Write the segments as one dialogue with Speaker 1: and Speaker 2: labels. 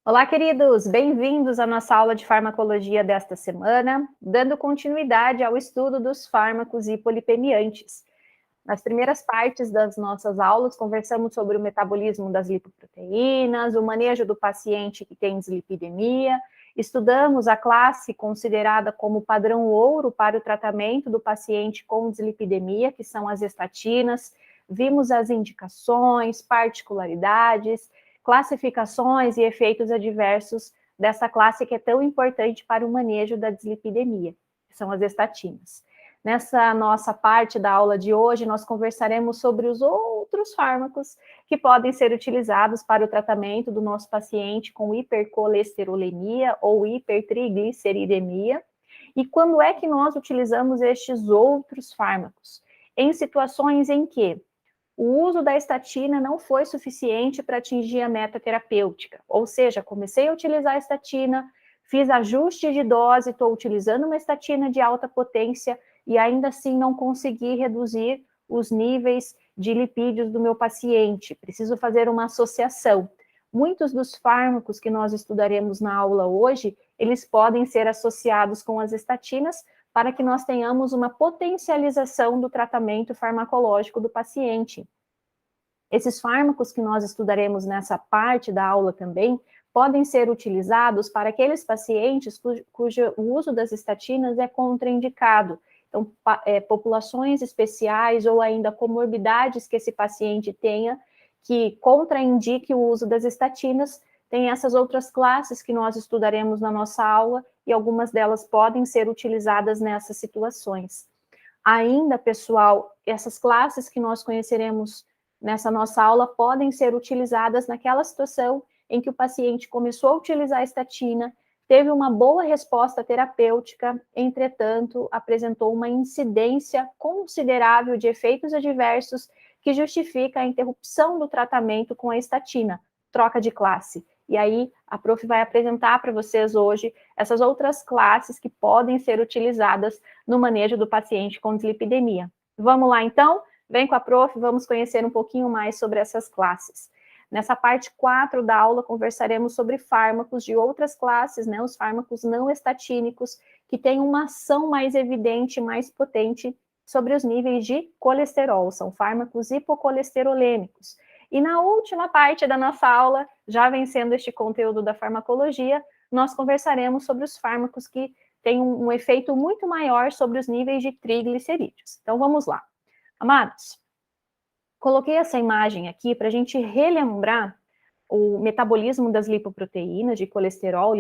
Speaker 1: Olá, queridos! Bem-vindos à nossa aula de farmacologia desta semana, dando continuidade ao estudo dos fármacos hipolipemiantes. Nas primeiras partes das nossas aulas, conversamos sobre o metabolismo das lipoproteínas, o manejo do paciente que tem dislipidemia, estudamos a classe considerada como padrão ouro para o tratamento do paciente com dislipidemia, que são as estatinas, vimos as indicações, particularidades, classificações e efeitos adversos dessa classe que é tão importante para o manejo da dislipidemia, que são as estatinas. Nessa nossa parte da aula de hoje, nós conversaremos sobre os outros fármacos que podem ser utilizados para o tratamento do nosso paciente com hipercolesterolemia ou hipertrigliceridemia, e quando é que nós utilizamos estes outros fármacos? Em situações em que o uso da estatina não foi suficiente para atingir a meta terapêutica, ou seja, comecei a utilizar a estatina, fiz ajuste de dose, estou utilizando uma estatina de alta potência e ainda assim não consegui reduzir os níveis de lipídios do meu paciente. Preciso fazer uma associação. Muitos dos fármacos que nós estudaremos na aula hoje, eles podem ser associados com as estatinas para que nós tenhamos uma potencialização do tratamento farmacológico do paciente. Esses fármacos que nós estudaremos nessa parte da aula também podem ser utilizados para aqueles pacientes cujo uso das estatinas é contraindicado. Então, populações especiais ou ainda comorbidades que esse paciente tenha que contraindique o uso das estatinas, tem essas outras classes que nós estudaremos na nossa aula e algumas delas podem ser utilizadas nessas situações. Ainda, pessoal, essas classes que nós conheceremos nessa nossa aula podem ser utilizadas naquela situação em que o paciente começou a utilizar a estatina, teve uma boa resposta terapêutica, entretanto, apresentou uma incidência considerável de efeitos adversos que justifica a interrupção do tratamento com a estatina, troca de classe. E aí, a prof vai apresentar para vocês hoje essas outras classes que podem ser utilizadas no manejo do paciente com dislipidemia. Vamos lá, então? Vem com a prof, vamos conhecer um pouquinho mais sobre essas classes. Nessa parte 4 da aula, conversaremos sobre fármacos de outras classes, né, os fármacos não estatínicos, que têm uma ação mais evidente, mais potente sobre os níveis de colesterol, são fármacos hipocolesterolêmicos. E na última parte da nossa aula, já vencendo este conteúdo da farmacologia, nós conversaremos sobre os fármacos que têm um efeito muito maior sobre os níveis de triglicerídeos. Então, vamos lá. Amados, coloquei essa imagem aqui para a gente relembrar o metabolismo das lipoproteínas, de colesterol,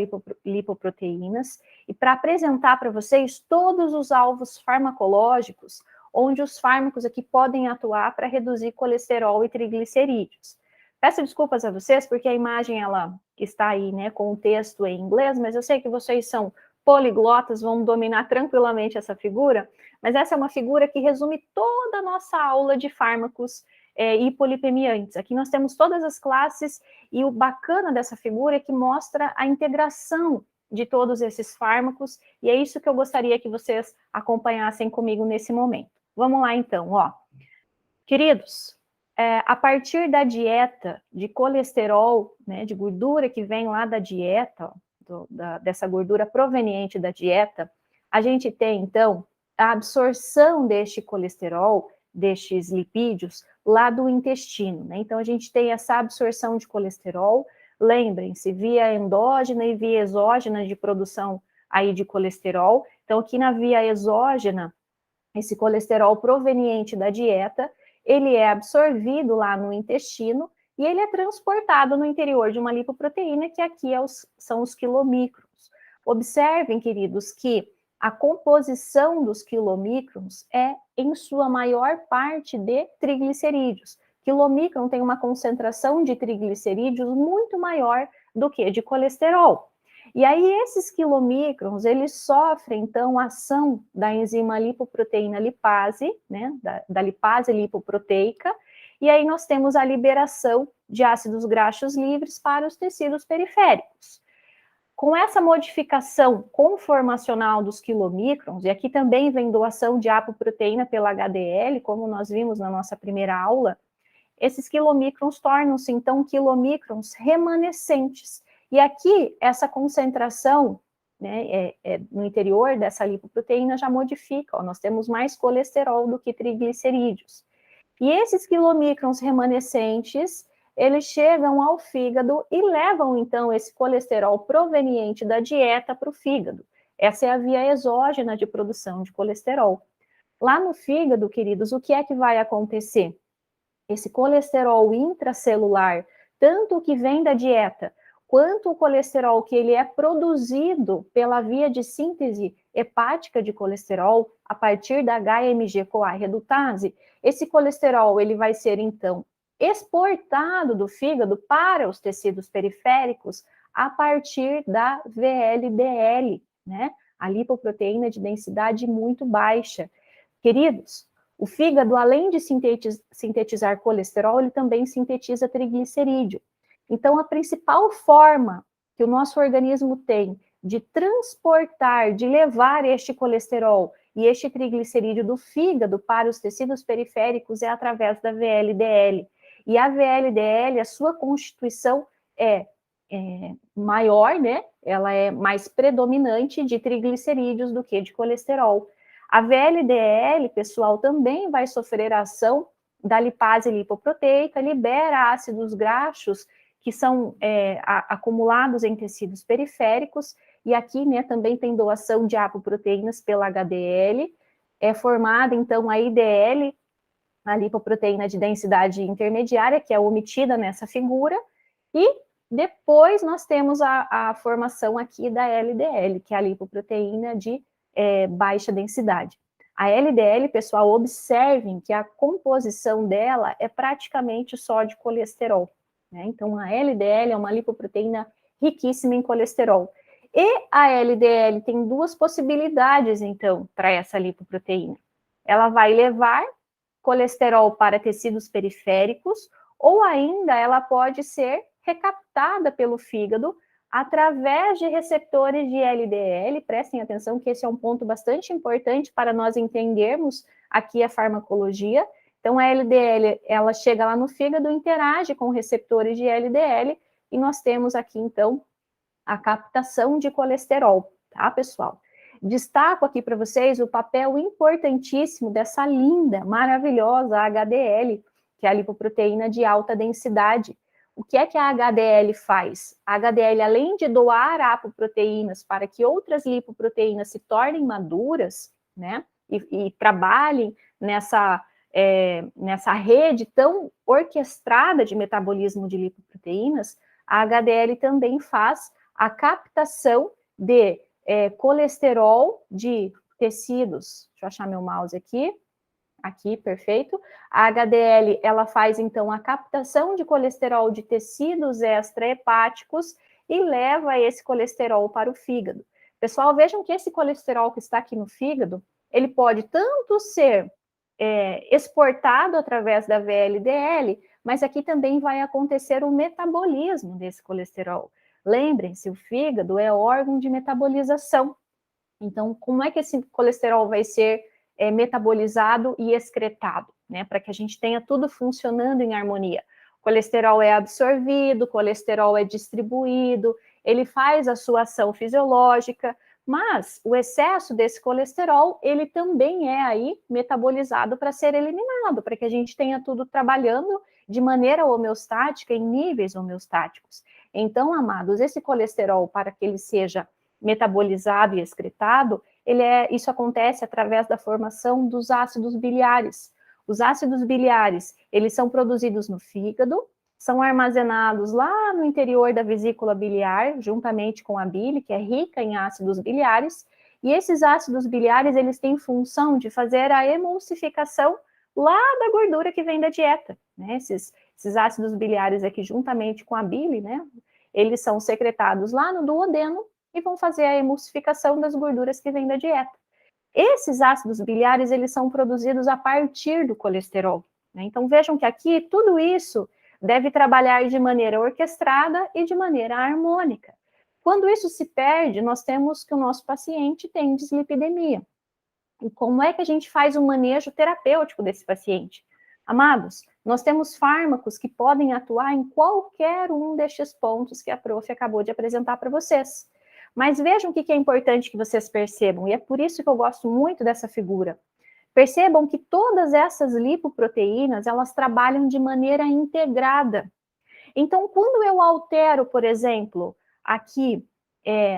Speaker 1: lipoproteínas, e para apresentar para vocês todos os alvos farmacológicos onde os fármacos aqui podem atuar para reduzir colesterol e triglicerídeos. Peço desculpas a vocês, porque a imagem ela está aí, né, com o texto em inglês, mas eu sei que vocês são poliglotas, vão dominar tranquilamente essa figura, mas essa é uma figura que resume toda a nossa aula de fármacos hipolipemiantes. Aqui nós temos todas as classes, e o bacana dessa figura é que mostra a integração de todos esses fármacos, e é isso que eu gostaria que vocês acompanhassem comigo nesse momento. Vamos lá, então, ó. Queridos, a partir da dieta de colesterol, né, de gordura que vem lá da dieta, ó, dessa gordura proveniente da dieta, a gente tem, então, a absorção deste colesterol, destes lipídios, lá do intestino, né? Então, a gente tem essa absorção de colesterol, lembrem-se, via endógena e via exógena de produção aí de colesterol. Então, aqui na via exógena, esse colesterol proveniente da dieta, ele é absorvido lá no intestino e ele é transportado no interior de uma lipoproteína, que aqui são os quilomicrons. Observem, queridos, que a composição dos quilomicrons é, em sua maior parte, de triglicerídeos. Quilomicron tem uma concentração de triglicerídeos muito maior do que de colesterol. E aí, esses quilomicrons, eles sofrem, então, a ação da enzima lipoproteína lipase, né, da lipase lipoproteica, e aí nós temos a liberação de ácidos graxos livres para os tecidos periféricos. Com essa modificação conformacional dos quilomicrons, e aqui também vem doação de apoproteína pela HDL, como nós vimos na nossa primeira aula, esses quilomicrons tornam-se, então, quilomicrons remanescentes. E aqui, essa concentração, né, no interior dessa lipoproteína já modifica, ó, nós temos mais colesterol do que triglicerídeos. E esses quilomicrons remanescentes, eles chegam ao fígado e levam, então, esse colesterol proveniente da dieta para o fígado. Essa é a via exógena de produção de colesterol. Lá no fígado, queridos, o que é que vai acontecer? Esse colesterol intracelular, tanto o que vem da dieta, quanto o colesterol que ele é produzido pela via de síntese hepática de colesterol, a partir da HMG-CoA redutase, esse colesterol ele vai ser, então, exportado do fígado para os tecidos periféricos a partir da VLDL, né? A lipoproteína de densidade muito baixa. Queridos, o fígado, além de sintetizar colesterol, ele também sintetiza triglicerídeo. Então, a principal forma que o nosso organismo tem de transportar, de levar este colesterol e este triglicerídeo do fígado para os tecidos periféricos é através da VLDL. E a VLDL, a sua constituição é maior, né? Ela é mais predominante de triglicerídeos do que de colesterol. A VLDL, pessoal, também vai sofrer a ação da lipase lipoproteica, libera ácidos graxos que são acumulados em tecidos periféricos, e aqui, né, também tem doação de apoproteínas pela HDL, é formada, então, a IDL, a lipoproteína de densidade intermediária, que é omitida nessa figura, e depois nós temos a formação aqui da LDL, que é a lipoproteína de baixa densidade. A LDL, pessoal, observem que a composição dela é praticamente só de colesterol, né? Então, a LDL é uma lipoproteína riquíssima em colesterol. E a LDL tem duas possibilidades, então, para essa lipoproteína. Ela vai levar colesterol para tecidos periféricos, ou ainda ela pode ser recaptada pelo fígado através de receptores de LDL. Prestem atenção que esse é um ponto bastante importante para nós entendermos aqui a farmacologia. Então, a LDL, ela chega lá no fígado, interage com receptores de LDL, e nós temos aqui, então, a captação de colesterol, tá, pessoal? Destaco aqui para vocês o papel importantíssimo dessa linda, maravilhosa HDL, que é a lipoproteína de alta densidade. O que é que a HDL faz? A HDL, além de doar apoproteínas para que outras lipoproteínas se tornem maduras, né, e trabalhem nessa rede tão orquestrada de metabolismo de lipoproteínas, a HDL também faz a captação de colesterol de tecidos. Deixa eu achar meu mouse aqui. Aqui, perfeito. A HDL, ela faz, então, a captação de colesterol de tecidos extrahepáticos e leva esse colesterol para o fígado. Pessoal, vejam que esse colesterol que está aqui no fígado, ele pode tanto ser exportado através da VLDL, mas aqui também vai acontecer o metabolismo desse colesterol. Lembrem-se, o fígado é órgão de metabolização. Então, como é que esse colesterol vai ser metabolizado e excretado, né? Para que a gente tenha tudo funcionando em harmonia. O colesterol é absorvido, o colesterol é distribuído, ele faz a sua ação fisiológica, mas o excesso desse colesterol, ele também é aí metabolizado para ser eliminado, para que a gente tenha tudo trabalhando de maneira homeostática, em níveis homeostáticos. Então, amados, esse colesterol, para que ele seja metabolizado e excretado, isso acontece através da formação dos ácidos biliares. Os ácidos biliares, eles são produzidos no fígado, são armazenados lá no interior da vesícula biliar, juntamente com a bile, que é rica em ácidos biliares, e esses ácidos biliares, eles têm função de fazer a emulsificação lá da gordura que vem da dieta, né? Esses ácidos biliares aqui, juntamente com a bile, né? Eles são secretados lá no duodeno, e vão fazer a emulsificação das gorduras que vêm da dieta. Esses ácidos biliares, eles são produzidos a partir do colesterol, né? Então, vejam que aqui tudo isso deve trabalhar de maneira orquestrada e de maneira harmônica. Quando isso se perde, nós temos que o nosso paciente tem dislipidemia. E como é que a gente faz o manejo terapêutico desse paciente? Amados, nós temos fármacos que podem atuar em qualquer um destes pontos que a prof acabou de apresentar para vocês. Mas vejam o que é importante que vocês percebam, e é por isso que eu gosto muito dessa figura. Percebam que todas essas lipoproteínas, elas trabalham de maneira integrada. Então, quando eu altero, por exemplo, aqui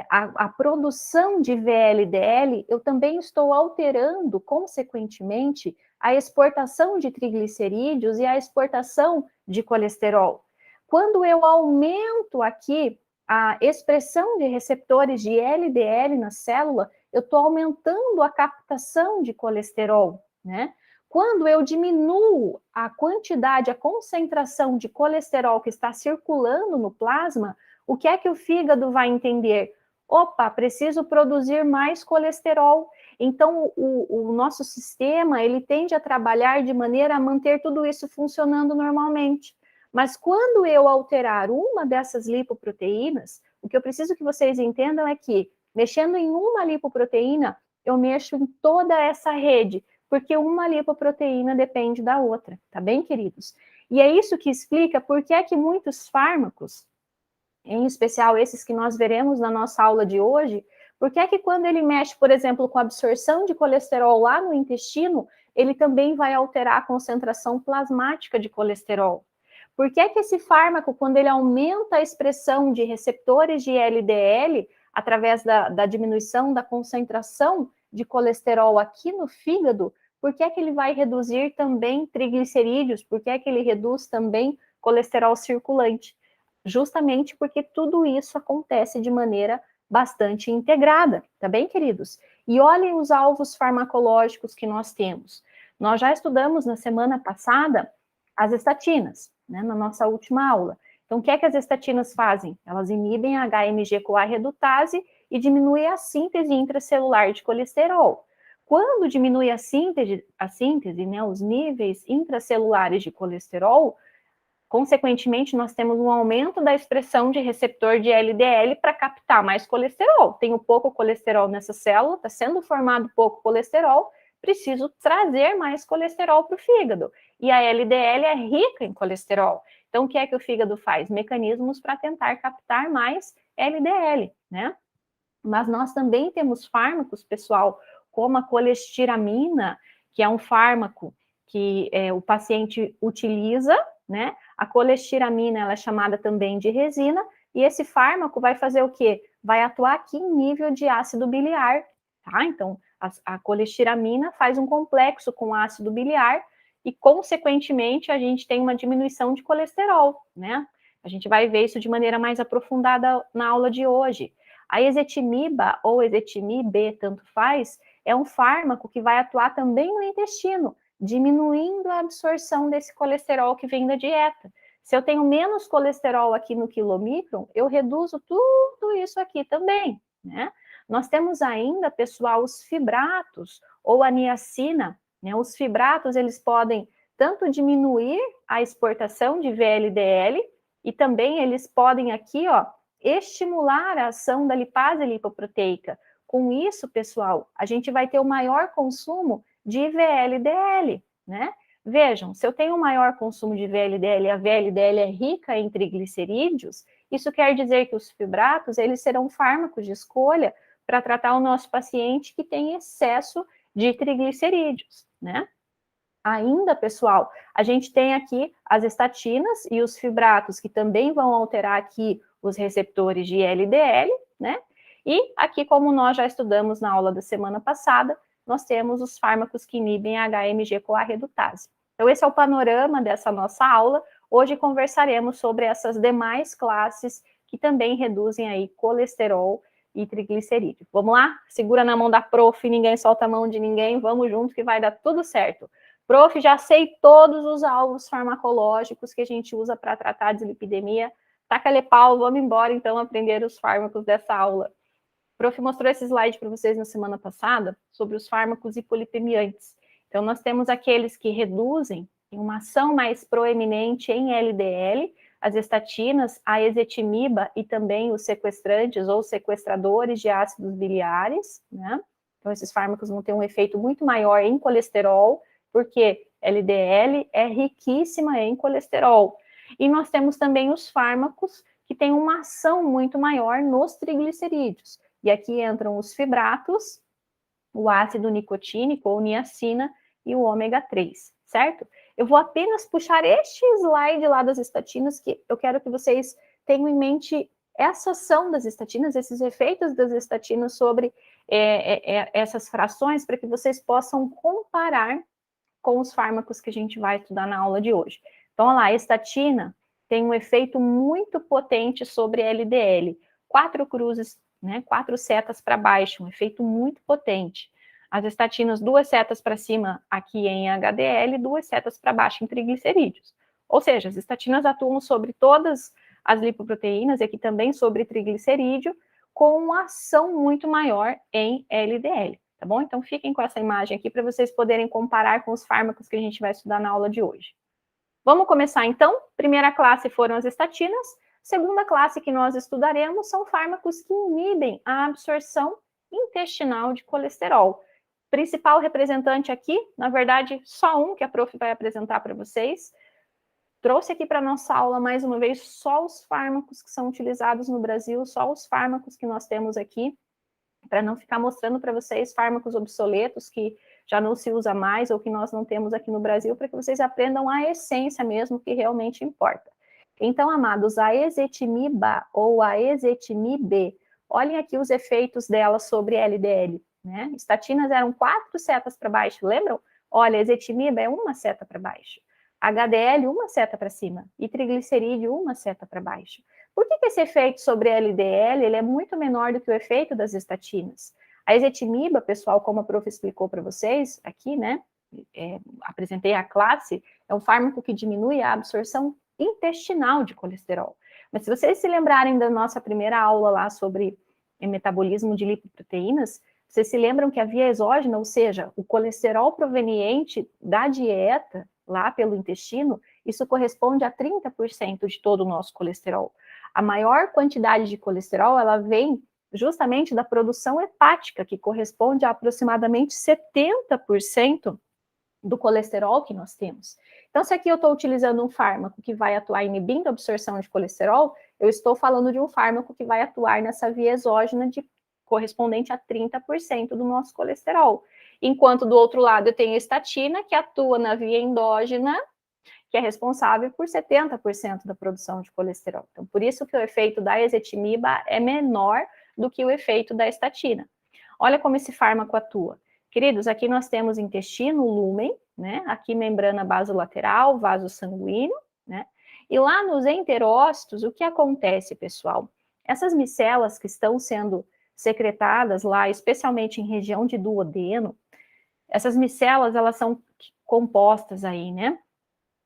Speaker 1: a produção de VLDL, eu também estou alterando, consequentemente, a exportação de triglicerídeos e a exportação de colesterol. Quando eu aumento aqui a expressão de receptores de LDL na célula, eu estou aumentando a captação de colesterol, né? Quando eu diminuo a quantidade, a concentração de colesterol que está circulando no plasma, o que é que o fígado vai entender? Opa, preciso produzir mais colesterol. Então, o nosso sistema, ele tende a trabalhar de maneira a manter tudo isso funcionando normalmente. Mas quando eu alterar uma dessas lipoproteínas, o que eu preciso que vocês entendam é que, mexendo em uma lipoproteína, eu mexo em toda essa rede, porque uma lipoproteína depende da outra, tá bem, queridos? E é isso que explica por que é que muitos fármacos, em especial esses que nós veremos na nossa aula de hoje, por que é que quando ele mexe, por exemplo, com a absorção de colesterol lá no intestino, ele também vai alterar a concentração plasmática de colesterol? Por que é que esse fármaco, quando ele aumenta a expressão de receptores de LDL, através da diminuição da concentração de colesterol aqui no fígado, por que é que ele vai reduzir também triglicerídeos? Por que é que ele reduz também colesterol circulante? Justamente porque tudo isso acontece de maneira bastante integrada, tá bem, queridos? E olhem os alvos farmacológicos que nós temos. Nós já estudamos na semana passada as estatinas, né, na nossa última aula. Então, o que é que as estatinas fazem? Elas inibem a HMG-CoA redutase e diminuem a síntese intracelular de colesterol. Quando diminui a síntese, né, os níveis intracelulares de colesterol, consequentemente, nós temos um aumento da expressão de receptor de LDL para captar mais colesterol. Tenho pouco colesterol nessa célula, está sendo formado pouco colesterol, preciso trazer mais colesterol para o fígado. E a LDL é rica em colesterol. Então, o que é que o fígado faz? Mecanismos para tentar captar mais LDL, né? Mas nós também temos fármacos, pessoal, como a colestiramina, que é um fármaco que o paciente utiliza, né? A colestiramina, ela é chamada também de resina, e esse fármaco vai fazer o quê? Vai atuar aqui em nível de ácido biliar, tá? Então, a colestiramina faz um complexo com ácido biliar e, consequentemente, a gente tem uma diminuição de colesterol, né? A gente vai ver isso de maneira mais aprofundada na aula de hoje. A ezetimiba ou ezetimibe, tanto faz, é um fármaco que vai atuar também no intestino, diminuindo a absorção desse colesterol que vem da dieta. Se eu tenho menos colesterol aqui no quilomicron, eu reduzo tudo isso aqui também, né? Nós temos ainda, pessoal, os fibratos ou a niacina, né? Os fibratos, eles podem tanto diminuir a exportação de VLDL e também eles podem aqui, ó, estimular a ação da lipase lipoproteica. Com isso, pessoal, a gente vai ter o maior consumo de VLDL, né? Vejam, se eu tenho um maior consumo de VLDL e a VLDL é rica em triglicerídeos, isso quer dizer que os fibratos, eles serão fármacos de escolha para tratar o nosso paciente que tem excesso de triglicerídeos, né? Ainda, pessoal, a gente tem aqui as estatinas e os fibratos, que também vão alterar aqui os receptores de LDL, né? E aqui, como nós já estudamos na aula da semana passada, nós temos os fármacos que inibem a HMG-CoA redutase. Então, esse é o panorama dessa nossa aula. Hoje conversaremos sobre essas demais classes que também reduzem aí colesterol e triglicerídeo. Vamos lá? Segura na mão da prof, ninguém solta a mão de ninguém, vamos junto que vai dar tudo certo. Prof, já sei todos os alvos farmacológicos que a gente usa para tratar a dislipidemia. Taca-lhe pau, vamos embora então aprender os fármacos dessa aula. O prof mostrou esse slide para vocês na semana passada sobre os fármacos hipolipemiantes. Então, nós temos aqueles que reduzem, em uma ação mais proeminente em LDL, as estatinas, a ezetimiba e também os sequestrantes ou sequestradores de ácidos biliares, né? Então, esses fármacos vão ter um efeito muito maior em colesterol, porque LDL é riquíssima em colesterol. E nós temos também os fármacos que têm uma ação muito maior nos triglicerídeos. E aqui entram os fibratos, o ácido nicotínico ou niacina e o ômega 3, certo? Eu vou apenas puxar este slide lá das estatinas, que eu quero que vocês tenham em mente essa ação das estatinas, esses efeitos das estatinas sobre essas frações, para que vocês possam comparar com os fármacos que a gente vai estudar na aula de hoje. Então, olha lá, a estatina tem um efeito muito potente sobre LDL. 4 cruzes, né, 4 setas para baixo, um efeito muito potente. As estatinas, 2 setas para cima aqui em HDL, 2 setas para baixo em triglicerídeos. Ou seja, as estatinas atuam sobre todas as lipoproteínas e aqui também sobre triglicerídeo, com uma ação muito maior em LDL, tá bom? Então fiquem com essa imagem aqui para vocês poderem comparar com os fármacos que a gente vai estudar na aula de hoje. Vamos começar então? Primeira classe foram as estatinas, segunda classe que nós estudaremos são fármacos que inibem a absorção intestinal de colesterol. Principal representante aqui, na verdade, só um que a prof vai apresentar para vocês. Trouxe aqui para a nossa aula, mais uma vez, só os fármacos que são utilizados no Brasil, só os fármacos que nós temos aqui, para não ficar mostrando para vocês fármacos obsoletos que já não se usa mais ou que nós não temos aqui no Brasil, para que vocês aprendam a essência mesmo que realmente importa. Então, amados, a ezetimiba ou a ezetimibe, olhem aqui os efeitos dela sobre LDL, né? Estatinas eram 4 setas para baixo, lembram? Olha, ezetimiba é 1 seta para baixo. HDL, 1 seta para cima. E triglicerídeo, 1 seta para baixo. Por que esse efeito sobre LDL ele é muito menor do que o efeito das estatinas? A ezetimiba, pessoal, como a prof explicou para vocês aqui, né? Apresentei a classe, é um fármaco que diminui a absorção intestinal de colesterol. Mas se vocês se lembrarem da nossa primeira aula lá sobre metabolismo de lipoproteínas, vocês se lembram que a via exógena, ou seja, o colesterol proveniente da dieta lá pelo intestino, isso corresponde a 30% de todo o nosso colesterol. A maior quantidade de colesterol, ela vem justamente da produção hepática, que corresponde a aproximadamente 70% do colesterol que nós temos. Então, se aqui eu estou utilizando um fármaco que vai atuar inibindo a absorção de colesterol, eu estou falando de um fármaco que vai atuar nessa via exógena correspondente a 30% do nosso colesterol. Enquanto do outro lado eu tenho a estatina, que atua na via endógena, que é responsável por 70% da produção de colesterol. Então, por isso que o efeito da ezetimiba é menor do que o efeito da estatina. Olha como esse fármaco atua. Queridos, aqui nós temos intestino, lúmen, né? Aqui membrana basolateral, vaso sanguíneo, né? E lá nos enterócitos, o que acontece, pessoal? Essas micelas que estão sendo secretadas lá, especialmente em região de duodeno, essas micelas, elas são compostas aí, né?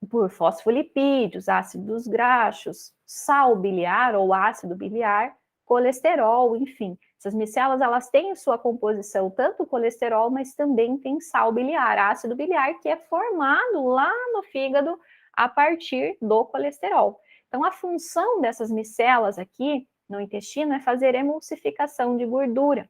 Speaker 1: Por fosfolipídios, ácidos graxos, sal biliar ou ácido biliar, colesterol, enfim. Essas micelas, elas têm em sua composição tanto colesterol, mas também tem sal biliar, ácido biliar, que é formado lá no fígado a partir do colesterol. Então, a função dessas micelas aqui no intestino é fazer emulsificação de gordura.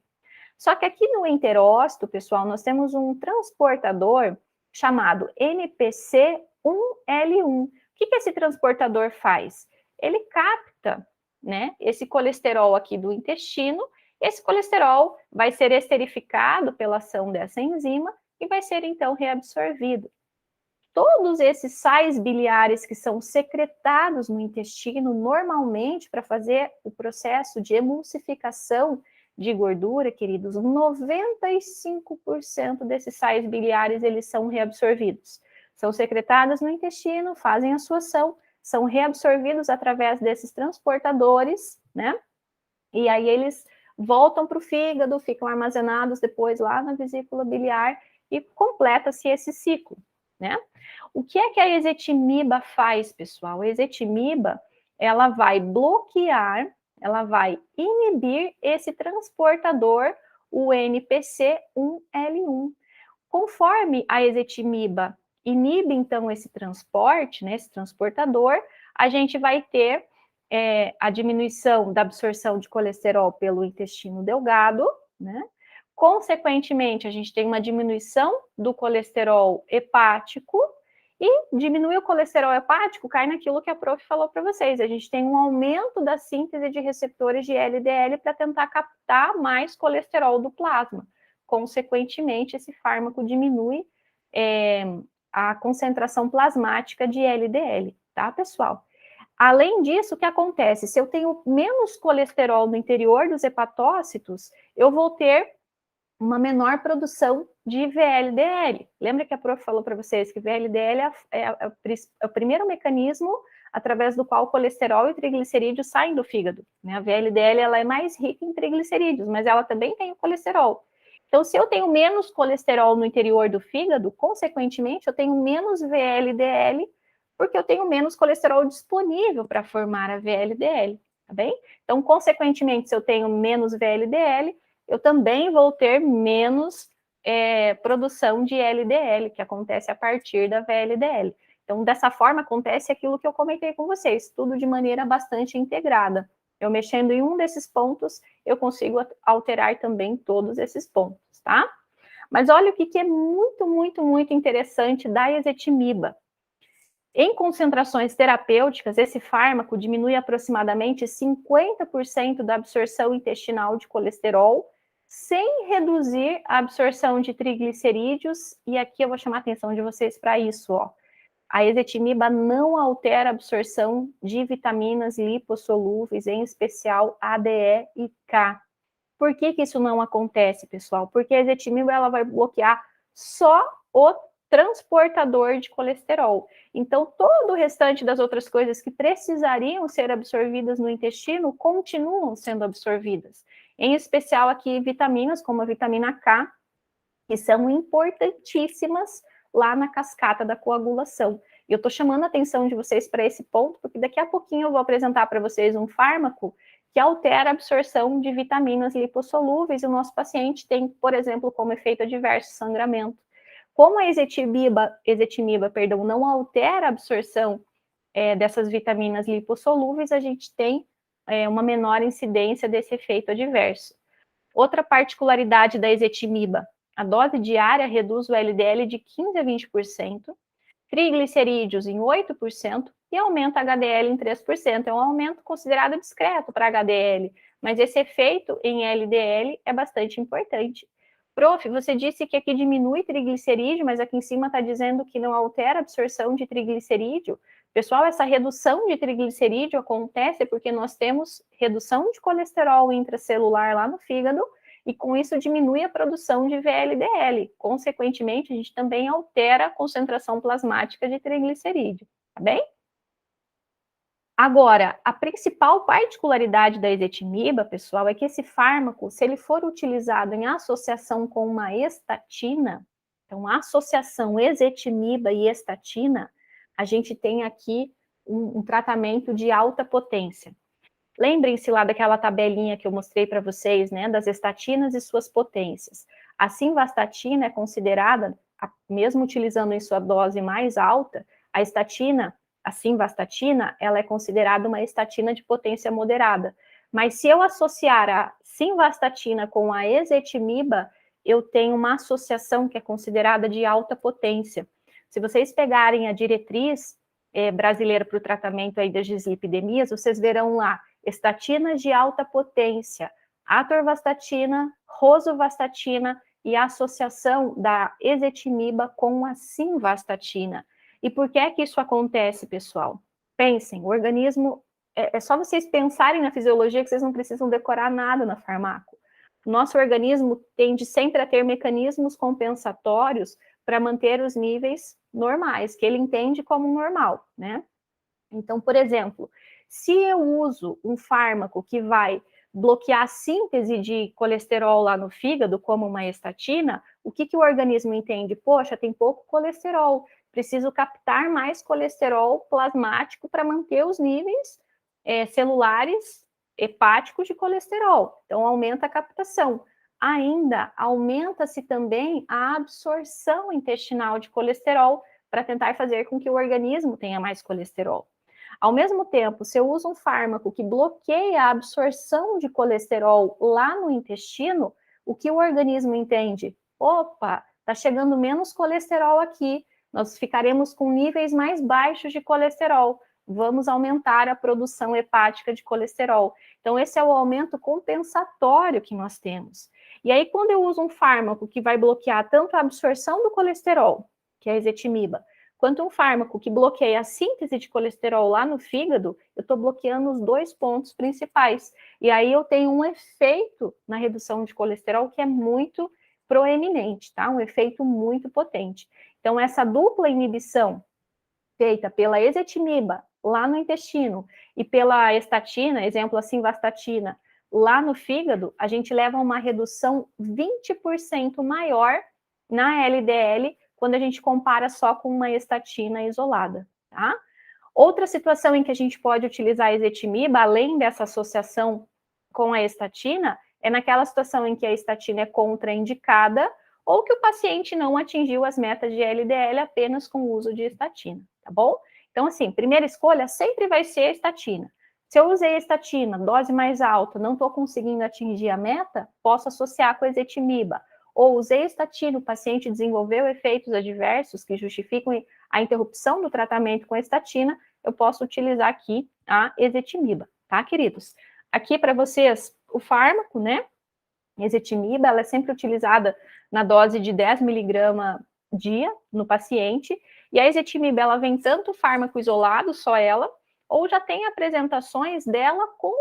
Speaker 1: Só que aqui no enterócito, pessoal, nós temos um transportador chamado NPC1L1. O que esse transportador faz? Ele capta, né, esse colesterol aqui do intestino. Esse colesterol vai ser esterificado pela ação dessa enzima e vai ser, então, reabsorvido. Todos esses sais biliares que são secretados no intestino normalmente para fazer o processo de emulsificação de gordura, queridos, 95% desses sais biliares eles são reabsorvidos. São secretados no intestino, fazem a sua ação, são reabsorvidos através desses transportadores, né? E aí eles voltam para o fígado, ficam armazenados depois lá na vesícula biliar e completa-se esse ciclo, né? O que é que a ezetimiba faz, pessoal? A ezetimiba, ela vai bloquear, ela vai inibir esse transportador, o NPC1L1. Conforme a ezetimiba inibe, então, esse transporte, né, esse transportador, a gente vai ter a diminuição da absorção de colesterol pelo intestino delgado, né? Consequentemente, a gente tem uma diminuição do colesterol hepático E diminui o colesterol hepático, cai naquilo que a prof falou para vocês. A gente tem um aumento da síntese de receptores de LDL para tentar captar mais colesterol do plasma. Consequentemente, esse fármaco diminui a concentração plasmática de LDL, tá, pessoal? Além disso, o que acontece? Se eu tenho menos colesterol no interior dos hepatócitos, eu vou ter uma menor produção de VLDL. Lembra que a prof falou para vocês que VLDL é o primeiro mecanismo através do qual o colesterol e triglicerídeos saem do fígado, né? A VLDL ela é mais rica em triglicerídeos, mas ela também tem o colesterol. Então, se eu tenho menos colesterol no interior do fígado, consequentemente, eu tenho menos VLDL, porque eu tenho menos colesterol disponível para formar a VLDL, tá bem? Então, consequentemente, se eu tenho menos VLDL, eu também vou ter menos produção de LDL, que acontece a partir da VLDL. Então, dessa forma, acontece aquilo que eu comentei com vocês, tudo de maneira bastante integrada. Eu mexendo em um desses pontos, eu consigo alterar também todos esses pontos, tá? Mas olha o que é muito, muito, muito interessante da ezetimiba. Em concentrações terapêuticas, esse fármaco diminui aproximadamente 50% da absorção intestinal de colesterol, sem reduzir a absorção de triglicerídeos, e aqui eu vou chamar a atenção de vocês para isso, ó. A ezetimiba não altera a absorção de vitaminas lipossolúveis, em especial A, D, E e K. Por que isso não acontece, pessoal? Porque a ezetimiba ela vai bloquear só o transportador de colesterol. Então, todo o restante das outras coisas que precisariam ser absorvidas no intestino continuam sendo absorvidas. Em especial aqui vitaminas, como a vitamina K, que são importantíssimas lá na cascata da coagulação. E eu estou chamando a atenção de vocês para esse ponto, porque daqui a pouquinho eu vou apresentar para vocês um fármaco que altera a absorção de vitaminas lipossolúveis, e o nosso paciente tem, por exemplo, como efeito adverso sangramento. Como a ezetimiba, não altera a absorção dessas vitaminas lipossolúveis, a gente tem uma menor incidência desse efeito adverso. Outra particularidade da ezetimiba, a dose diária reduz o LDL de 15% a 20%, triglicerídeos em 8% e aumenta HDL em 3%. É um aumento considerado discreto para HDL, mas esse efeito em LDL é bastante importante. Prof, você disse que aqui diminui triglicerídeo, mas aqui em cima está dizendo que não altera a absorção de triglicerídeo. Pessoal, essa redução de triglicerídeo acontece porque nós temos redução de colesterol intracelular lá no fígado, e com isso diminui a produção de VLDL. Consequentemente, a gente também altera a concentração plasmática de triglicerídeo, tá bem? Agora, a principal particularidade da ezetimiba, pessoal, é que esse fármaco, se ele for utilizado em associação com uma estatina, então a associação ezetimiba e estatina, a gente tem aqui um tratamento de alta potência. Lembrem-se lá daquela tabelinha que eu mostrei para vocês, né, das estatinas e suas potências. A simvastatina é considerada, mesmo utilizando em sua dose mais alta, a estatina, a simvastatina, ela é considerada uma estatina de potência moderada. Mas se eu associar a simvastatina com a ezetimiba, eu tenho uma associação que é considerada de alta potência. Se vocês pegarem a diretriz brasileira para o tratamento aí das dislipidemias, vocês verão lá estatinas de alta potência, atorvastatina, rosuvastatina e a associação da ezetimiba com a simvastatina. E por que é que isso acontece, pessoal? Pensem, o organismo, é só vocês pensarem na fisiologia que vocês não precisam decorar nada na farmácia. O nosso organismo tende sempre a ter mecanismos compensatórios para manter os níveis normais, que ele entende como normal, né? Então, por exemplo, se eu uso um fármaco que vai bloquear a síntese de colesterol lá no fígado, como uma estatina, o que o organismo entende? Poxa, tem pouco colesterol, preciso captar mais colesterol plasmático para manter os níveis celulares hepáticos de colesterol. Então, aumenta a captação. Ainda aumenta-se também a absorção intestinal de colesterol para tentar fazer com que o organismo tenha mais colesterol. Ao mesmo tempo, se eu uso um fármaco que bloqueia a absorção de colesterol lá no intestino, o que o organismo entende? Opa, está chegando menos colesterol aqui, nós ficaremos com níveis mais baixos de colesterol. Vamos aumentar a produção hepática de colesterol. Então, esse é o aumento compensatório que nós temos. E aí, quando eu uso um fármaco que vai bloquear tanto a absorção do colesterol, que é a ezetimiba, quanto um fármaco que bloqueia a síntese de colesterol lá no fígado, eu estou bloqueando os dois pontos principais. E aí eu tenho um efeito na redução de colesterol que é muito proeminente, tá? Um efeito muito potente. Então, essa dupla inibição feita pela ezetimiba lá no intestino e pela estatina, exemplo a simvastatina, lá no fígado, a gente leva a uma redução 20% maior na LDL quando a gente compara só com uma estatina isolada, tá? Outra situação em que a gente pode utilizar a ezetimiba, além dessa associação com a estatina, é naquela situação em que a estatina é contraindicada ou que o paciente não atingiu as metas de LDL apenas com o uso de estatina, tá bom? Então, assim, primeira escolha sempre vai ser a estatina. Se eu usei a estatina, dose mais alta, não estou conseguindo atingir a meta, posso associar com a ezetimiba. Ou usei a estatina, o paciente desenvolveu efeitos adversos que justificam a interrupção do tratamento com a estatina, eu posso utilizar aqui a ezetimiba, tá, queridos? Aqui para vocês o fármaco, né? Ezetimiba, ela é sempre utilizada na dose de 10 miligramas dia no paciente, e a ezetimiba, ela vem tanto fármaco isolado, só ela, ou já tem apresentações dela com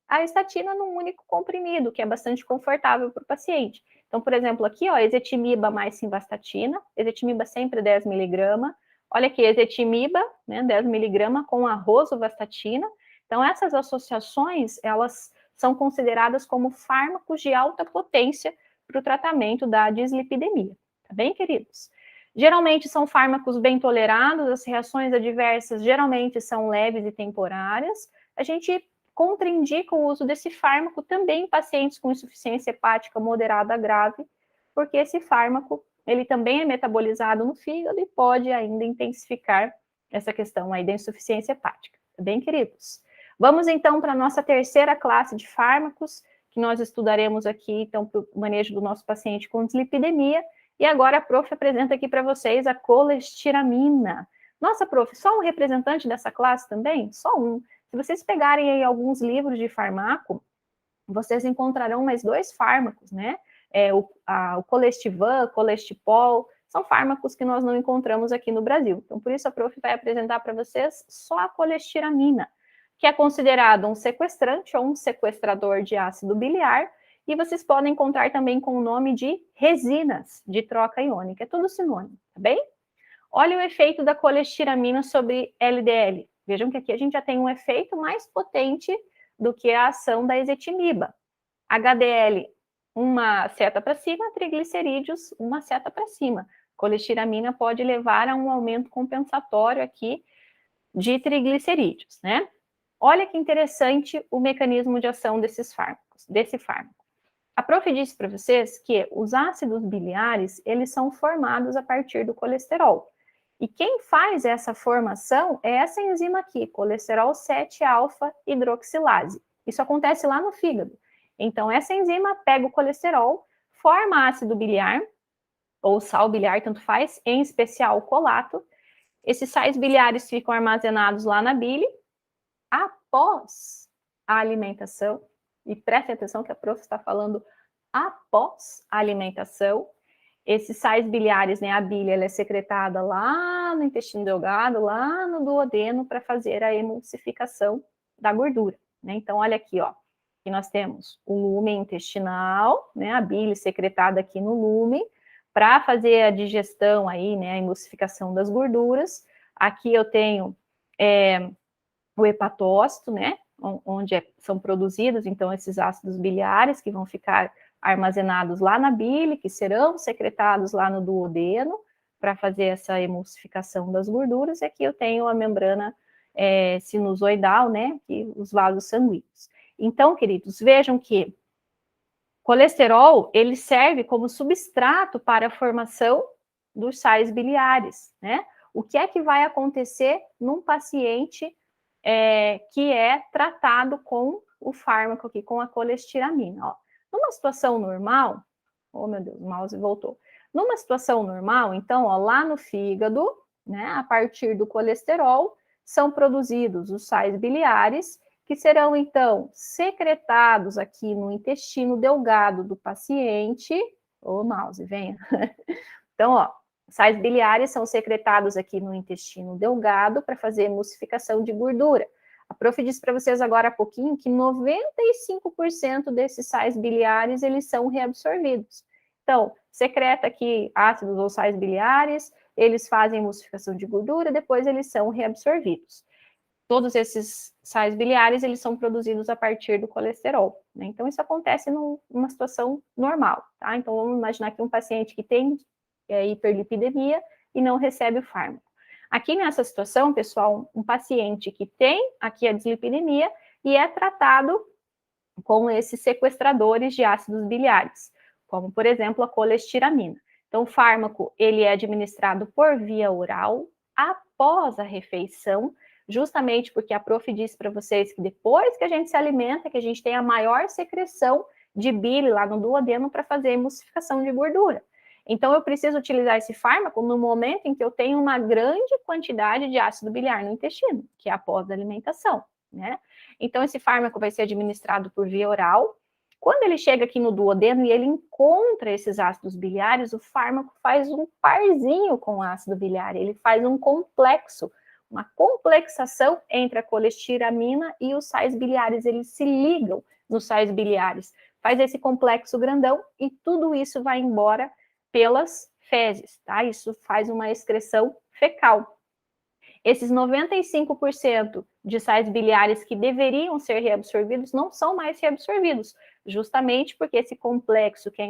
Speaker 1: a estatina num único comprimido, que é bastante confortável para o paciente. Então, por exemplo, aqui, ó, ezetimiba mais simvastatina, ezetimiba sempre 10 miligramas, olha aqui, ezetimiba, né, 10 miligramas com a rosuvastatina. Então, essas associações, elas são consideradas como fármacos de alta potência para o tratamento da dislipidemia. Tá bem, queridos? Geralmente são fármacos bem tolerados, as reações adversas geralmente são leves e temporárias. A gente contraindica o uso desse fármaco também em pacientes com insuficiência hepática moderada a grave, porque esse fármaco, ele também é metabolizado no fígado e pode ainda intensificar essa questão aí da insuficiência hepática. Tá bem, queridos? Vamos então para a nossa terceira classe de fármacos, que nós estudaremos aqui, então, para o manejo do nosso paciente com dislipidemia. E agora a prof apresenta aqui para vocês a colestiramina. Nossa, prof, só um representante dessa classe também? Só um. Se vocês pegarem aí alguns livros de farmaco, vocês encontrarão mais dois fármacos, né? O Colestivan, Colestipol, são fármacos que nós não encontramos aqui no Brasil. Então, por isso a prof vai apresentar para vocês só a colestiramina, que é considerado um sequestrante ou um sequestrador de ácido biliar, e vocês podem encontrar também com o nome de resinas de troca iônica, é tudo sinônimo, tá bem? Olha o efeito da colestiramina sobre LDL. Vejam que aqui a gente já tem um efeito mais potente do que a ação da ezetimiba. HDL, uma seta para cima, triglicerídeos, uma seta para cima. Colestiramina pode levar a um aumento compensatório aqui de triglicerídeos, né? Olha que interessante o mecanismo de ação desses fármacos, desse fármaco. A prof disse para vocês que os ácidos biliares, eles são formados a partir do colesterol. E quem faz essa formação é essa enzima aqui, colesterol 7-alfa hidroxilase. Isso acontece lá no fígado. Então, essa enzima pega o colesterol, forma ácido biliar, ou sal biliar, tanto faz, em especial o colato. Esses sais biliares ficam armazenados lá na bile. Após a alimentação, e prestem atenção que a prof está falando após a alimentação, esses sais biliares, né, a bile, ela é secretada lá no intestino delgado, lá no duodeno, para fazer a emulsificação da gordura, né? Então, olha aqui, ó, que nós temos o lúmen intestinal, né, a bile secretada aqui no lúmen, para fazer a digestão aí, né, a emulsificação das gorduras. Aqui eu tenho o hepatócito, né, onde são produzidos, então, esses ácidos biliares que vão ficar armazenados lá na bile, que serão secretados lá no duodeno, para fazer essa emulsificação das gorduras, e aqui eu tenho a membrana sinusoidal, né, que os vasos sanguíneos. Então, queridos, vejam que colesterol, ele serve como substrato para a formação dos sais biliares, né? O que é que vai acontecer num paciente que é tratado com o fármaco aqui, com a colestiramina, ó. Numa situação normal, oh meu Deus, o mouse voltou. Numa situação normal, então, ó, lá no fígado, né, a partir do colesterol, são produzidos os sais biliares, que serão, então, secretados aqui no intestino delgado do paciente. Ô, mouse, venha. Então, ó, sais biliares são secretados aqui no intestino delgado para fazer emulsificação de gordura. A prof disse para vocês agora há pouquinho que 95% desses sais biliares, eles são reabsorvidos. Então, secreta aqui ácidos ou sais biliares, eles fazem emulsificação de gordura, depois eles são reabsorvidos. Todos esses sais biliares, eles são produzidos a partir do colesterol, né? Então, isso acontece numa situação normal, tá? Então, vamos imaginar que um paciente que tem hiperlipidemia e não recebe o fármaco. Aqui nessa situação, pessoal, um paciente que tem aqui a dislipidemia e é tratado com esses sequestradores de ácidos biliares, como, por exemplo, a colestiramina. Então, o fármaco, ele é administrado por via oral após a refeição, justamente porque a prof disse para vocês que depois que a gente se alimenta, que a gente tem a maior secreção de bile lá no duodeno para fazer a emulsificação de gordura. Então, eu preciso utilizar esse fármaco no momento em que eu tenho uma grande quantidade de ácido biliar no intestino, que é após a alimentação, né? Então, esse fármaco vai ser administrado por via oral. Quando ele chega aqui no duodeno e ele encontra esses ácidos biliares, o fármaco faz um parzinho com o ácido biliar, ele faz um complexo, uma complexação entre a colestiramina e os sais biliares, eles se ligam nos sais biliares, faz esse complexo grandão e tudo isso vai embora pelas fezes, tá? Isso faz uma excreção fecal. Esses 95% de sais biliares que deveriam ser reabsorvidos não são mais reabsorvidos, justamente porque esse complexo que é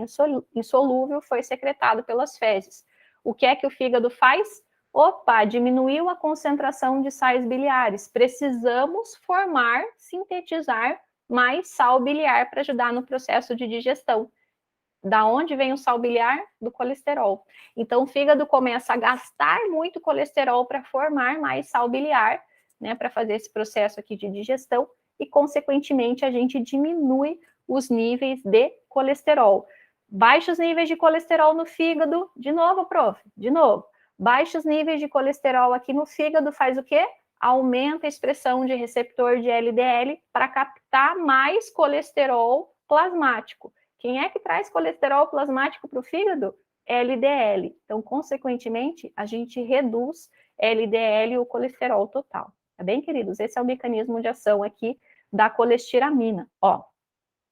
Speaker 1: insolúvel foi secretado pelas fezes. O que é que o fígado faz? Opa, diminuiu a concentração de sais biliares. Precisamos formar, sintetizar mais sal biliar para ajudar no processo de digestão. Da onde vem o sal biliar? Do colesterol. Então, o fígado começa a gastar muito colesterol para formar mais sal biliar, né, para fazer esse processo aqui de digestão, e, consequentemente, a gente diminui os níveis de colesterol. Baixos níveis de colesterol no fígado, de novo, prof, de novo. Baixos níveis de colesterol aqui no fígado faz o quê? Aumenta a expressão de receptor de LDL para captar mais colesterol plasmático. Quem é que traz colesterol plasmático para o fígado? LDL. Então, consequentemente, a gente reduz LDL e o colesterol total. Tá bem, queridos? Esse é o mecanismo de ação aqui da colestiramina. Ó,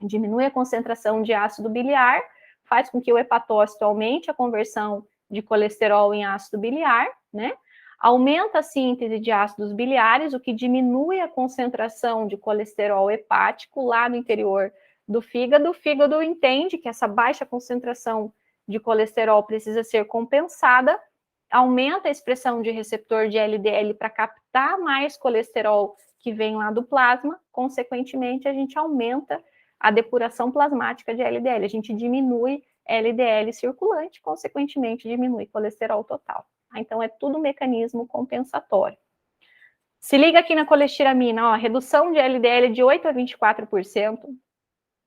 Speaker 1: diminui a concentração de ácido biliar, faz com que o hepatócito aumente a conversão de colesterol em ácido biliar, né? Aumenta a síntese de ácidos biliares, o que diminui a concentração de colesterol hepático lá no interior do fígado. O fígado entende que essa baixa concentração de colesterol precisa ser compensada, aumenta a expressão de receptor de LDL para captar mais colesterol que vem lá do plasma, consequentemente, a gente aumenta a depuração plasmática de LDL, a gente diminui LDL circulante, consequentemente, diminui colesterol total. Então, é tudo mecanismo compensatório. Se liga aqui na colestiramina, ó, redução de LDL de 8 a 24%,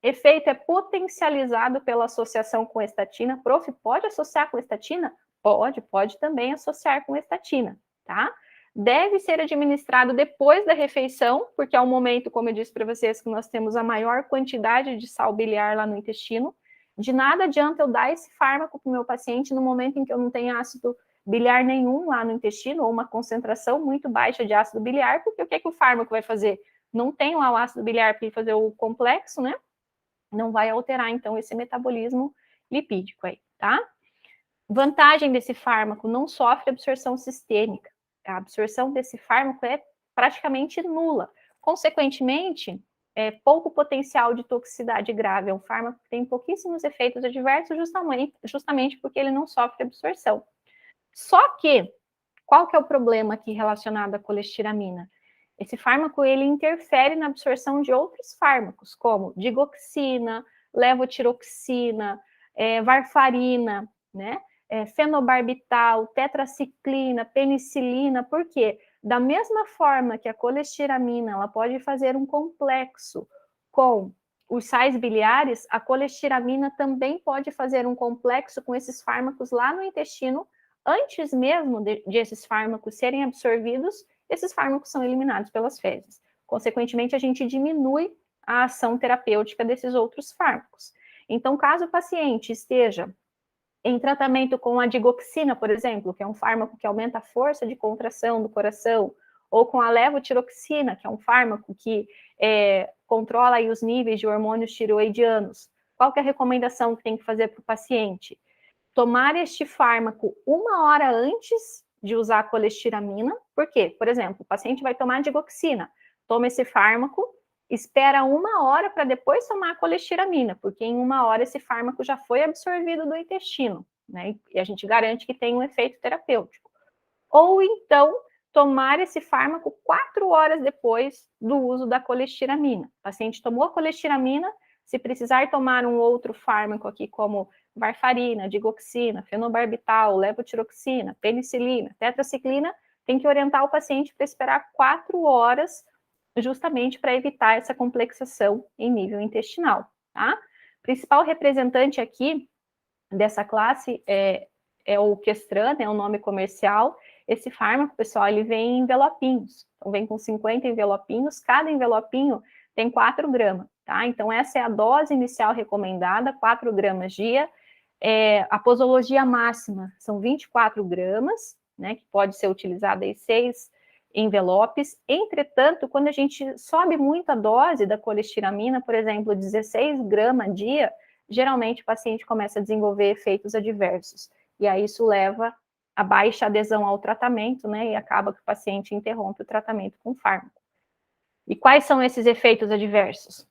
Speaker 1: efeito é potencializado pela associação com estatina. Prof, pode associar com estatina? Pode também associar com estatina, tá? Deve ser administrado depois da refeição, porque é o momento, como eu disse para vocês, que nós temos a maior quantidade de sal biliar lá no intestino. De nada adianta eu dar esse fármaco para o meu paciente no momento em que eu não tenho ácido biliar nenhum lá no intestino, ou uma concentração muito baixa de ácido biliar, porque o que é que o fármaco vai fazer? Não tem lá o ácido biliar para fazer o complexo, né? Não vai alterar, então, esse metabolismo lipídico aí, tá? Vantagem desse fármaco, não sofre absorção sistêmica. A absorção desse fármaco é praticamente nula. Consequentemente, pouco potencial de toxicidade grave. É um fármaco que tem pouquíssimos efeitos adversos, justamente porque ele não sofre absorção. Só que, qual que é o problema aqui relacionado à colestiramina? Esse fármaco, ele interfere na absorção de outros fármacos, como digoxina, levotiroxina, varfarina, né? Fenobarbital, tetraciclina, penicilina. Por quê? Da mesma forma que a colestiramina, ela pode fazer um complexo com os sais biliares, a colestiramina também pode fazer um complexo com esses fármacos lá no intestino. Antes mesmo de esses fármacos serem absorvidos, esses fármacos são eliminados pelas fezes. Consequentemente, a gente diminui a ação terapêutica desses outros fármacos. Então, caso o paciente esteja em tratamento com a digoxina, por exemplo, que é um fármaco que aumenta a força de contração do coração, ou com a levotiroxina, que é um fármaco que controla aí os níveis de hormônios tiroidianos. Qual que é a recomendação que tem que fazer para o paciente? Tomar este fármaco 1 hora antes de usar a colestiramina. Por quê? Por exemplo, o paciente vai tomar digoxina, toma esse fármaco, espera 1 hora para depois tomar a colestiramina, porque em 1 hora esse fármaco já foi absorvido do intestino, né? E a gente garante que tem um efeito terapêutico. Ou então, tomar esse fármaco 4 horas depois do uso da colestiramina. O paciente tomou a colestiramina, se precisar tomar um outro fármaco aqui, como varfarina, digoxina, fenobarbital, levotiroxina, penicilina, tetraciclina, tem que orientar o paciente para esperar 4 horas, justamente para evitar essa complexação em nível intestinal, tá? O principal representante aqui dessa classe é o Questran, é o nome comercial. Esse fármaco, pessoal, ele vem em envelopinhos. Então, vem com 50 envelopinhos. Cada envelopinho tem 4 gramas, tá? Então, essa é a dose inicial recomendada, 4 gramas dia. A posologia máxima são 24 gramas, né? Que pode ser utilizada em 6 envelopes. Entretanto, quando a gente sobe muito a dose da colestiramina, por exemplo, 16 gramas dia, geralmente o paciente começa a desenvolver efeitos adversos. E aí isso leva a baixa adesão ao tratamento, né? E acaba que o paciente interrompe o tratamento com fármaco. E quais são esses efeitos adversos?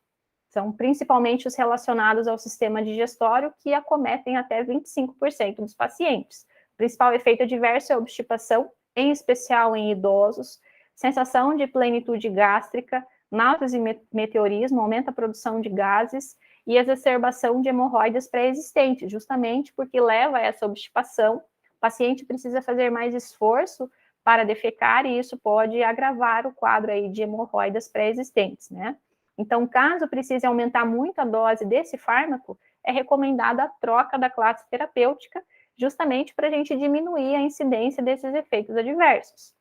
Speaker 1: São principalmente os relacionados ao sistema digestório, que acometem até 25% dos pacientes. O principal efeito adverso é a obstipação, em especial em idosos, sensação de plenitude gástrica, náuseas e meteorismo, aumenta a produção de gases e exacerbação de hemorroidas pré-existentes, justamente porque leva a essa obstipação. O paciente precisa fazer mais esforço para defecar e isso pode agravar o quadro aí de hemorroidas pré-existentes, né? Então, caso precise aumentar muito a dose desse fármaco, é recomendada a troca da classe terapêutica, justamente para a gente diminuir a incidência desses efeitos adversos.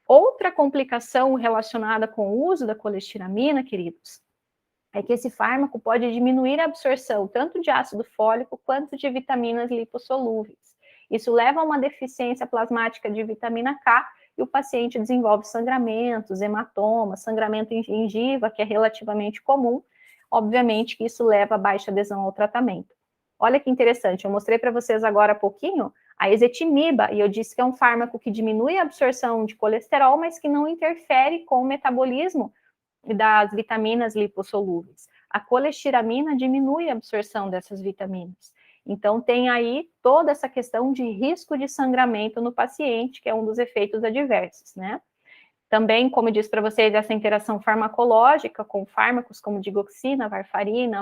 Speaker 1: Outra complicação relacionada com o uso da colestiramina, queridos, é que esse fármaco pode diminuir a absorção tanto de ácido fólico quanto de vitaminas lipossolúveis. Isso leva a uma deficiência plasmática de vitamina K e o paciente desenvolve sangramentos, hematomas, sangramento em gengiva, que é relativamente comum. Obviamente que isso leva a baixa adesão ao tratamento. Olha que interessante, eu mostrei para vocês agora há pouquinho a ezetimiba, e eu disse que é um fármaco que diminui a absorção de colesterol, mas que não interfere com o metabolismo das vitaminas lipossolúveis. A colestiramina diminui a absorção dessas vitaminas. Então, tem aí toda essa questão de risco de sangramento no paciente, que é um dos efeitos adversos, né? Também, como eu disse para vocês, essa interação farmacológica com fármacos como digoxina, varfarina,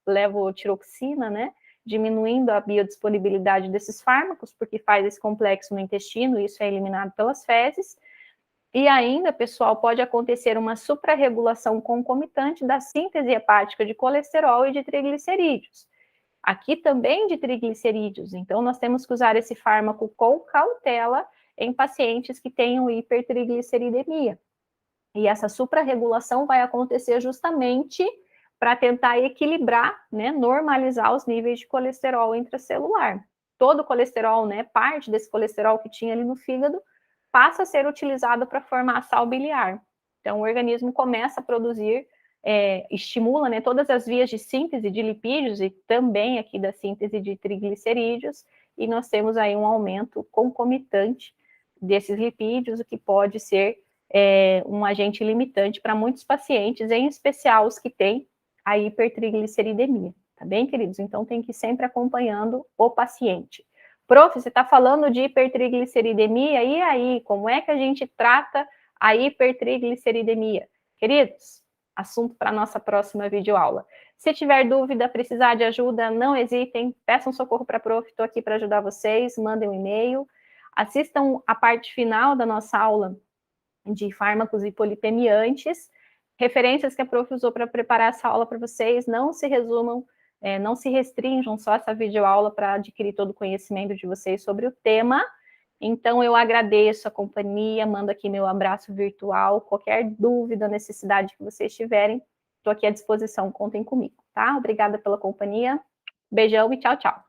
Speaker 1: levotiroxina, né? Diminuindo a biodisponibilidade desses fármacos, porque faz esse complexo no intestino, e isso é eliminado pelas fezes. E ainda, pessoal, pode acontecer uma suprarregulação concomitante da síntese hepática de colesterol e de triglicerídeos. Aqui também de triglicerídeos, então nós temos que usar esse fármaco com cautela em pacientes que tenham hipertrigliceridemia. E essa suprarregulação vai acontecer justamente para tentar equilibrar, né, normalizar os níveis de colesterol intracelular. Todo o colesterol, né, parte desse colesterol que tinha ali no fígado, passa a ser utilizado para formar sal biliar. Então, o organismo começa a produzir, estimula, né, todas as vias de síntese de lipídios e também aqui da síntese de triglicerídeos, e nós temos aí um aumento concomitante desses lipídios, o que pode ser um agente limitante para muitos pacientes, em especial os que têm a hipertrigliceridemia, tá bem, queridos? Então, tem que ir sempre acompanhando o paciente. Prof, você está falando de hipertrigliceridemia, e aí, como é que a gente trata a hipertrigliceridemia? Queridos, assunto para a nossa próxima videoaula. Se tiver dúvida, precisar de ajuda, não hesitem, peçam socorro para a prof, estou aqui para ajudar vocês, mandem um e-mail, assistam a parte final da nossa aula de fármacos hipolipemiantes, referências que a prof usou para preparar essa aula para vocês não se resumam, não se restringam só a essa videoaula para adquirir todo o conhecimento de vocês sobre o tema. Então, eu agradeço a companhia, mando aqui meu abraço virtual, qualquer dúvida, necessidade que vocês tiverem, estou aqui à disposição, contem comigo, tá? Obrigada pela companhia, beijão e tchau, tchau.